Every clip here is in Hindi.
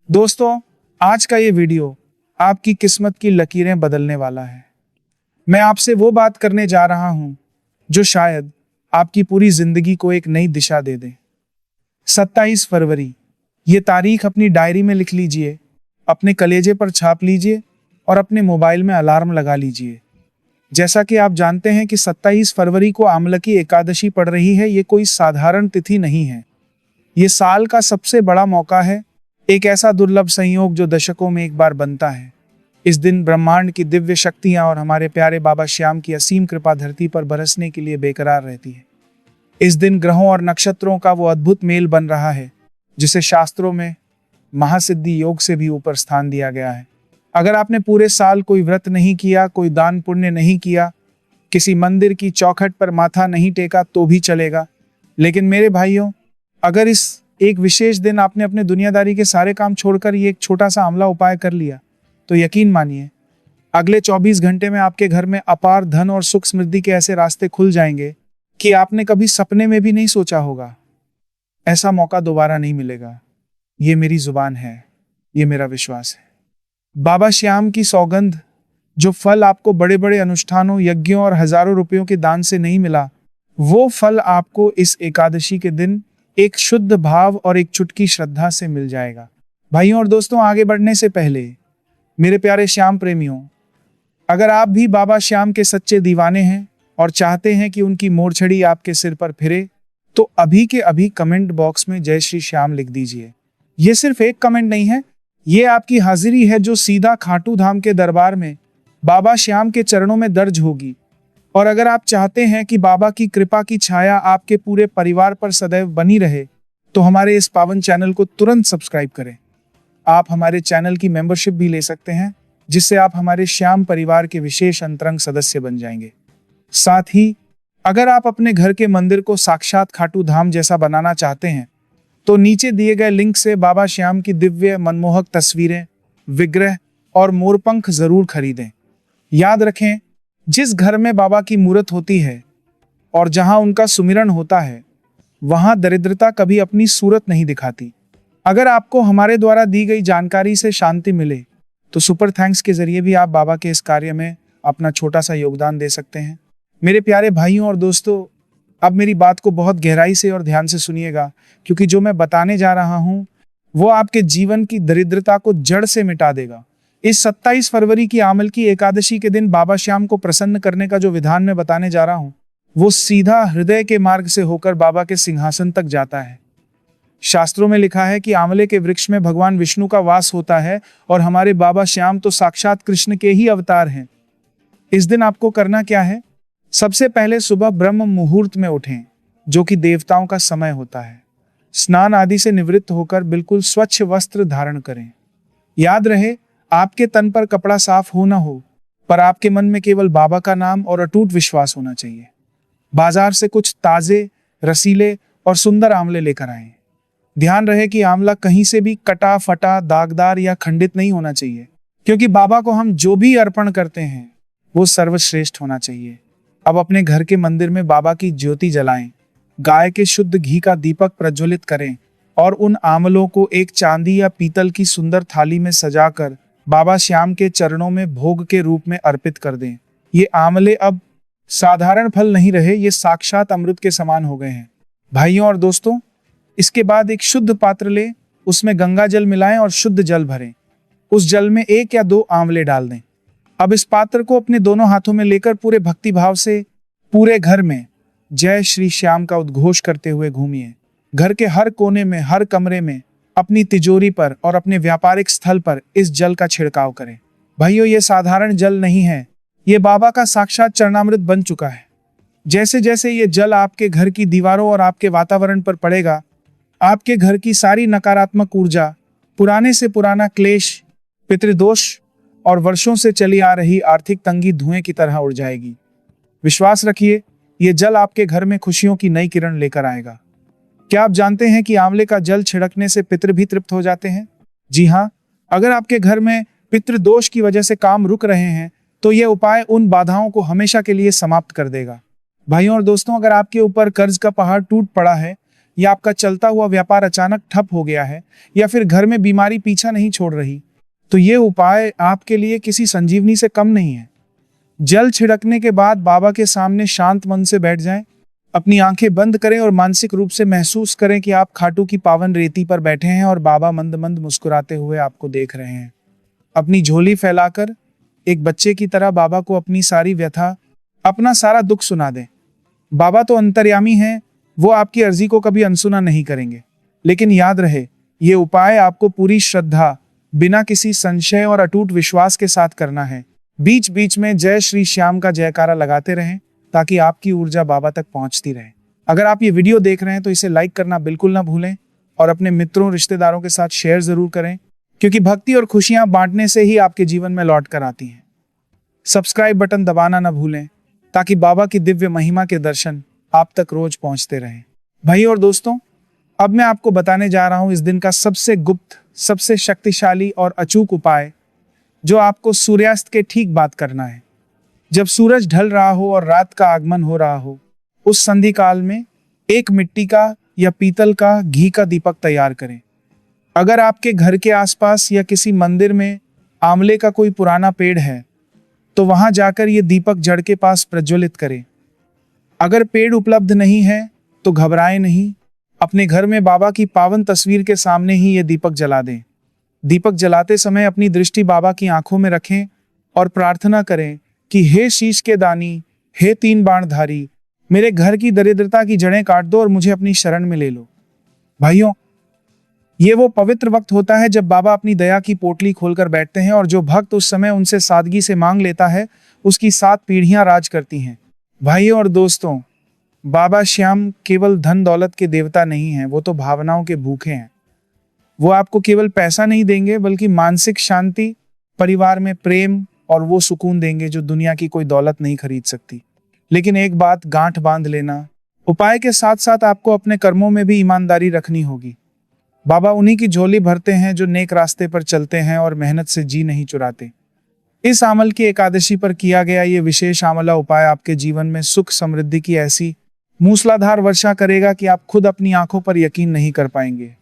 दोस्तों, आज का ये वीडियो आपकी किस्मत की लकीरें बदलने वाला है। मैं आपसे वो बात करने जा रहा हूं जो शायद आपकी पूरी जिंदगी को एक नई दिशा दे दे। 27 फरवरी, ये तारीख अपनी डायरी में लिख लीजिए, अपने कलेजे पर छाप लीजिए और अपने मोबाइल में अलार्म लगा लीजिए। जैसा कि आप जानते हैं कि 27 फरवरी को आमलकी एकादशी पड़ रही है। ये कोई साधारण तिथि नहीं है। ये साल का सबसे बड़ा मौका है, एक ऐसा दुर्लभ संयोग जो दशकों में एक बार बनता है। इस दिन ब्रह्मांड की दिव्य शक्तियां और हमारे प्यारे बाबा श्याम की असीम कृपा धरती पर बरसने के लिए बेकरार रहती है। इस दिन ग्रहों और नक्षत्रों का वो अद्भुत मेल बन रहा है जिसे शास्त्रों में महासिद्धि योग से भी ऊपर स्थान दिया गया है। अगर आपने पूरे साल कोई व्रत नहीं किया, कोई दान पुण्य नहीं किया, किसी मंदिर की चौखट पर माथा नहीं टेका तो भी चलेगा। लेकिन मेरे भाइयों, अगर इस एक विशेष दिन आपने अपने दुनियादारी के सारे काम छोड़कर ये एक छोटा सा आंवला उपाय कर लिया, तो यकीन मानिए अगले 24 घंटे में आपके घर में अपार धन और सुख समृद्धि के ऐसे रास्ते खुल जाएंगे कि आपने कभी सपने में भी नहीं सोचा होगा। ऐसा मौका दोबारा नहीं मिलेगा। ये मेरी जुबान है, ये मेरा विश्वास है। बाबा श्याम की सौगंध, जो फल आपको बड़े बड़े अनुष्ठानों, यज्ञों और हजारों रुपयों के दान से नहीं मिला, वो फल आपको इस एकादशी के दिन एक शुद्ध भाव और एक चुटकी श्रद्धा से मिल जाएगा। भाइयों और दोस्तों, आगे बढ़ने से पहले मेरे प्यारे श्याम प्रेमियों, अगर आप भी बाबा श्याम के सच्चे दीवाने हैं और चाहते हैं कि उनकी मोरछड़ी आपके सिर पर फिरे, तो अभी के अभी कमेंट बॉक्स में जय श्री श्याम लिख दीजिए। ये सिर्फ एक कमेंट नहीं है, ये आपकी हाजिरी है जो सीधा खाटू धाम के दरबार में बाबा श्याम के चरणों में दर्ज होगी। और अगर आप चाहते हैं कि बाबा की कृपा की छाया आपके पूरे परिवार पर सदैव बनी रहे, तो हमारे इस पावन चैनल को तुरंत सब्सक्राइब करें। आप हमारे चैनल की मेंबरशिप भी ले सकते हैं, जिससे आप हमारे श्याम परिवार के विशेष अंतरंग सदस्य बन जाएंगे। साथ ही अगर आप अपने घर के मंदिर को साक्षात खाटू धाम जैसा बनाना चाहते हैं, तो नीचे दिए गए लिंक से बाबा श्याम की दिव्य मनमोहक तस्वीरें, विग्रह और मोरपंख जरूर खरीदें। याद रखें, जिस घर में बाबा की मूर्त होती है और जहां उनका सुमिरन होता है, वहां दरिद्रता कभी अपनी सूरत नहीं दिखाती। अगर आपको हमारे द्वारा दी गई जानकारी से शांति मिले, तो सुपर थैंक्स के जरिए भी आप बाबा के इस कार्य में अपना छोटा सा योगदान दे सकते हैं। मेरे प्यारे भाइयों और दोस्तों, अब मेरी बात को बहुत गहराई से और ध्यान से सुनिएगा, क्योंकि जो मैं बताने जा रहा हूं वो आपके जीवन की दरिद्रता को जड़ से मिटा देगा। इस 27 फरवरी की आमल की एकादशी के दिन बाबा श्याम को प्रसन्न करने का जो विधान मैं बताने जा रहा हूं, वो सीधा हृदय के मार्ग से होकर बाबा के सिंहासन तक जाता है। शास्त्रों में लिखा है कि आंवले के वृक्ष में भगवान विष्णु का वास होता है और हमारे बाबा श्याम तो साक्षात कृष्ण के ही अवतार हैं। इस दिन आपको करना क्या है? सबसे पहले सुबह ब्रह्म मुहूर्त में उठें, जो कि देवताओं का समय होता है। स्नान आदि से निवृत्त होकर बिल्कुल स्वच्छ वस्त्र धारण करें। याद रहे, आपके तन पर कपड़ा साफ हो ना हो, पर आपके मन में केवल बाबा का नाम और अटूट विश्वास होना चाहिए। बाजार से कुछ ताजे, रसीले और सुंदर आंवले लेकर आएं। ध्यान रहे कि आंवला कहीं से भी कटा फटा, दागदार या खंडित नहीं होना चाहिए, क्योंकि बाबा को हम जो भी अर्पण करते हैं वो सर्वश्रेष्ठ होना चाहिए। अब अपने घर के मंदिर में बाबा की ज्योति जलाएं, गाय के शुद्ध घी का दीपक प्रज्वलित करें और उन आंवलों को एक चांदी या पीतल की सुंदर थाली में सजाकर बाबा श्याम के चरणों में भोग के रूप में अर्पित कर दें। ये आंवले अब साधारण फल नहीं रहे, ये साक्षात अमृत के समान हो गए हैं। भाइयों और दोस्तों, इसके बाद एक शुद्ध पात्र लें, उसमें गंगा जल मिलाएं और शुद्ध जल भरें। उस जल में 1 या 2 आंवले डाल दें। अब इस पात्र को अपने दोनों हाथों में लेकर पूरे भक्ति भाव से पूरे घर में जय श्री श्याम का उद्घोष करते हुए घूमिए। घर के हर कोने में, हर कमरे में, अपनी तिजोरी पर और अपने व्यापारिक स्थल पर इस जल का छिड़काव करें। भाइयों, ये साधारण जल नहीं है, ये बाबा का साक्षात चरणामृत बन चुका है। जैसे जैसे ये जल आपके घर की दीवारों और आपके वातावरण पर पड़ेगा, आपके घर की सारी नकारात्मक ऊर्जा, पुराने से पुराना क्लेश, पितृदोष और वर्षों से चली आ रही आर्थिक तंगी धुएं की तरह उड़ जाएगी। विश्वास रखिए, ये जल आपके घर में खुशियों की नई किरण लेकर आएगा। क्या आप जानते हैं कि आंवले का जल छिड़कने से पितृ भी तृप्त हो जाते हैं? जी हाँ, अगर आपके घर में पितृदोष की वजह से काम रुक रहे हैं, तो यह उपाय उन बाधाओं को हमेशा के लिए समाप्त कर देगा। भाइयों और दोस्तों, अगर आपके ऊपर कर्ज का पहाड़ टूट पड़ा है या आपका चलता हुआ व्यापार अचानक ठप हो गया है, या फिर घर में बीमारी पीछा नहीं छोड़ रही, तो ये उपाय आपके लिए किसी संजीवनी से कम नहीं है। जल छिड़कने के बाद बाबा के सामने शांत मन से बैठ जाएं, अपनी आंखें बंद करें और मानसिक रूप से महसूस करें कि आप खाटू की पावन रेती पर बैठे हैं और बाबा मंद मंद मुस्कुराते हुए आपको देख रहे हैं। अपनी झोली फैलाकर एक बच्चे की तरह बाबा को अपनी सारी व्यथा, अपना सारा दुख सुना दें। बाबा तो अंतर्यामी हैं, वो आपकी अर्जी को कभी अनसुना नहीं करेंगे। लेकिन याद रहे, ये उपाय आपको पूरी श्रद्धा, बिना किसी संशय और अटूट विश्वास के साथ करना है। बीच बीच में जय श्री श्याम का जयकारा लगाते रहें ताकि आपकी ऊर्जा बाबा तक पहुंचती रहे। अगर आप ये वीडियो देख रहे हैं तो इसे लाइक करना बिल्कुल ना भूलें और अपने मित्रों रिश्तेदारों के साथ शेयर जरूर करें, क्योंकि भक्ति और खुशियां बांटने से ही आपके जीवन में लौट कर आती हैं। सब्सक्राइब बटन दबाना ना भूलें ताकि बाबा की दिव्य महिमा के दर्शन आप तक रोज पहुंचते रहें। भाई और दोस्तों, अब मैं आपको बताने जा रहा हूं इस दिन का सबसे गुप्त, सबसे शक्तिशाली और अचूक उपाय, जो आपको सूर्यास्त के ठीक बाद करना है। जब सूरज ढल रहा हो और रात का आगमन हो रहा हो, उस संधि काल में एक मिट्टी का या पीतल का घी का दीपक तैयार करें। अगर आपके घर के आसपास या किसी मंदिर में आंवले का कोई पुराना पेड़ है, तो वहां जाकर ये दीपक जड़ के पास प्रज्वलित करें। अगर पेड़ उपलब्ध नहीं है तो घबराएं नहीं, अपने घर में बाबा की पावन तस्वीर के सामने ही ये दीपक जला दें। दीपक जलाते समय अपनी दृष्टि बाबा की आंखों में रखें और प्रार्थना करें कि हे शीश के दानी, हे 3 बाणधारी, मेरे घर की दरिद्रता की जड़ें काट दो और मुझे अपनी शरण में ले लो। भाइयों, ये वो पवित्र वक्त होता है जब बाबा अपनी दया की पोटली खोलकर बैठते हैं और जो भक्त उस समय उनसे सादगी से मांग लेता है, उसकी 7 पीढ़ियां राज करती हैं। भाइयों और दोस्तों, बाबा श्याम केवल धन दौलत के देवता नहीं हैं, वो तो भावनाओं के भूखे हैं। वो आपको केवल पैसा नहीं देंगे, बल्कि मानसिक शांति, परिवार में प्रेम और वो सुकून देंगे जो दुनिया की कोई दौलत नहीं खरीद सकती। लेकिन एक बात गांठ बांध लेना, उपाय के साथ साथ आपको अपने कर्मों में भी ईमानदारी रखनी होगी। बाबा उन्हीं की झोली भरते हैं जो नेक रास्ते पर चलते हैं और मेहनत से जी नहीं चुराते। इस आमल की एकादशी पर किया गया ये विशेष आंवला उपाय आपके जीवन में सुख समृद्धि की ऐसी मूसलाधार वर्षा करेगा कि आप खुद अपनी आंखों पर यकीन नहीं कर पाएंगे।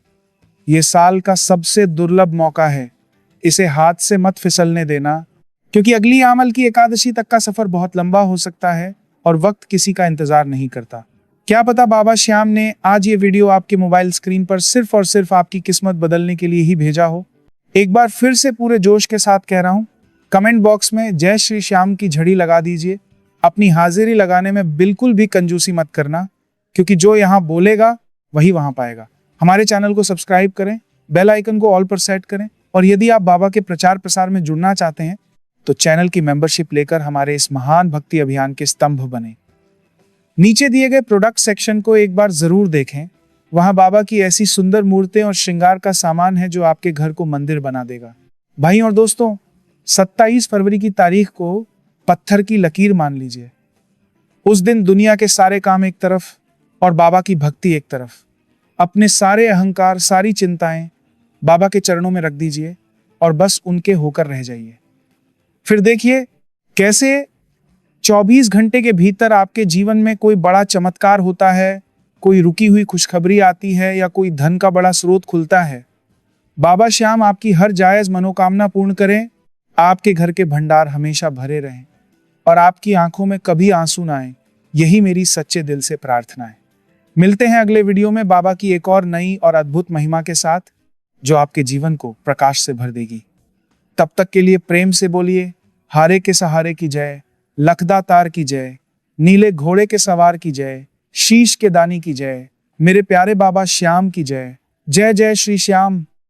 ये साल का सबसे दुर्लभ मौका है, इसे हाथ से मत फिसलने देना, क्योंकि अगली आमल की एकादशी तक का सफर बहुत लंबा हो सकता है और वक्त किसी का इंतजार नहीं करता। क्या पता बाबा श्याम ने आज ये वीडियो आपके मोबाइल स्क्रीन पर सिर्फ और सिर्फ आपकी किस्मत बदलने के लिए ही भेजा हो। एक बार फिर से पूरे जोश के साथ कह रहा हूं, कमेंट बॉक्स में जय श्री श्याम की झड़ी लगा दीजिए। अपनी हाजिरी लगाने में बिल्कुल भी कंजूसी मत करना, क्योंकि जो यहाँ बोलेगा वही वहां पाएगा। हमारे चैनल को सब्सक्राइब करें, बेल आइकन को ऑल पर सेट करें, और यदि आप बाबा के प्रचार प्रसार में जुड़ना चाहते हैं तो चैनल की मेंबरशिप लेकर हमारे इस महान भक्ति अभियान के स्तंभ बने। नीचे दिए गए प्रोडक्ट सेक्शन को एक बार जरूर देखें, वहां बाबा की ऐसी सुंदर मूर्तें और श्रृंगार का सामान है जो आपके घर को मंदिर बना देगा। भाई और दोस्तों, 27 फरवरी की तारीख को पत्थर की लकीर मान लीजिए। उस दिन दुनिया के सारे काम एक तरफ और बाबा की भक्ति एक तरफ। अपने सारे अहंकार, सारी चिंताएं बाबा के चरणों में रख दीजिए और बस उनके होकर रह जाइए। फिर देखिए कैसे 24 घंटे के भीतर आपके जीवन में कोई बड़ा चमत्कार होता है, कोई रुकी हुई खुशखबरी आती है या कोई धन का बड़ा स्रोत खुलता है। बाबा श्याम आपकी हर जायज मनोकामना पूर्ण करें, आपके घर के भंडार हमेशा भरे रहें और आपकी आंखों में कभी आंसू ना आए। यही मेरी सच्चे दिल से प्रार्थना है। मिलते हैं अगले वीडियो में बाबा की एक और नई और अद्भुत महिमा के साथ, जो आपके जीवन को प्रकाश से भर देगी। तब तक के लिए प्रेम से बोलिए, हारे के सहारे की जय, लखदा तार की जय, नीले घोड़े के सवार की जय, शीश के दानी की जय, मेरे प्यारे बाबा श्याम की जय। जय जय श्री श्याम।